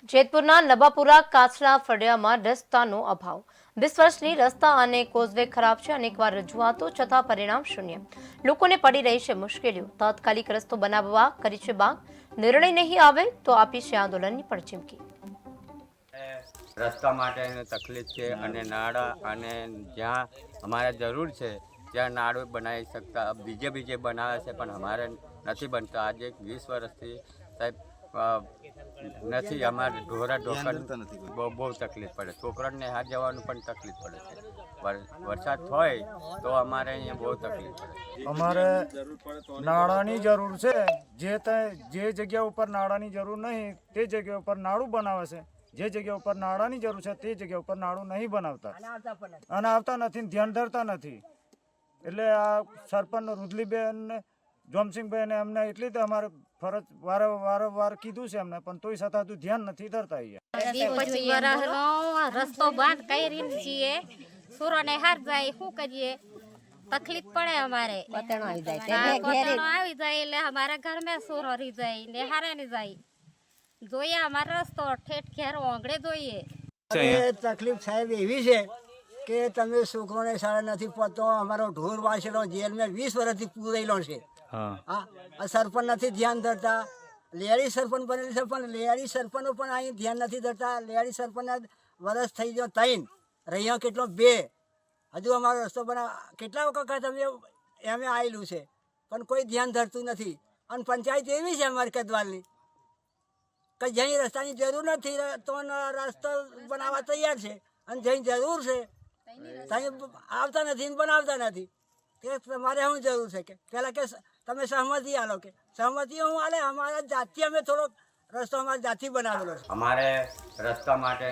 જેતપુરના નબાપુરા કાછડા ફળિયામાં રસ્તાનો અભાવ 20 વર્ષની રસ્તા અને કોઝવે ખરાબ છે. અનેકવાર રજૂઆતો છતાં પરિણામ શૂન્ય. લોકોને પડી રહી છે મુશ્કેલીઓ. તાત્કાલિક રસ્તો બનાવવા કરી છે માંગ. નિર્ણય નહીં આવે તો આપી છે આંદોલનની પણ ચીમકી. રસ્તા માટે તકલીફ છે અને નાળા અને જ્યાં અમારે જરૂર છે ત્યાં નાળું બનાવી શકતા બીજે બનાવે છે પણ અમારે નથી બનતા. આજે 20 વર્ષથી સાહેબ નથી. અમારે ઢોકર બહુ તકલીફ પડે. છોકરાને હાથ જવાનું પણ તકલીફ પડે છે. વરસાદ હોય તો અમારે અહીંયા બહુ તકલીફ પડે. અમારે નાળાની જરૂર છે. જે જગ્યા ઉપર નાળાની જરૂર નહીં તે જગ્યા ઉપર નાળું બનાવે છે. જે જગ્યા ઉપર નાળાની જરૂર છે તે જગ્યા ઉપર નાળું નહીં બનાવતા અને આવતા નથી, ધ્યાન ધરતા નથી. એટલે આ સરપંચ રુદલીબેન જોમસિંહભાઈને એમને એટલી તો અમારે ફરજ વારંવાર કીધું છે એમને, પણ તોય છતાં તું ધ્યાન નથી ધરતા. 25 વર્ષનો રસ્તો બંધ કરી છીએ. સુરોને હાર જાય શું કરીએ? તકલીફ પડે અમારે. બતણો આવી જાય એટલે અમારા ઘર મેં સુરો રહી જાય ને હારે ની જાય. જોઈએ અમારો રસ્તો ઠેઠ ઘેર ઓંગળે જોઈએ. તકલીફ સાહેબ એવી છે કે તમે છોકરોને શાળા નથી પહોંચતો. અમારો ઢોર વાંચેલો જેલમાં 20 વર્ષથી પૂરેલો છે. હા, સરપંચ નથી ધ્યાન ધરતા. લેડી સરપંચ બનેલી છે પણ લેડી સરપંચો પણ અહીં ધ્યાન નથી ધરતા. લેડી સરપંચના વર્ષ થઈ ગયો 3, રહ્યા કેટલો 2. હજુ અમારો રસ્તો બનાવ કેટલા વખત અમે એમ આવેલું છે પણ કોઈ ધ્યાન ધરતું નથી. અને પંચાયત એવી છે અમારી કદવાલની કે જ્યાં રસ્તાની જરૂર નથી તો રસ્તો બનાવવા તૈયાર છે, અને જ્યાં જરૂર છે ત્યાં આવતા નથી બનાવતા નથી. કે તમારે શું જરૂર છે? કે પહેલાં કે તમે સહમતિ આલો. કે સહમતિ હું આલે અમારા જાતથી અમે થોડોક રસ્તો અમારા જાતથી બનાવેલો છે. અમારે રસ્તા માટે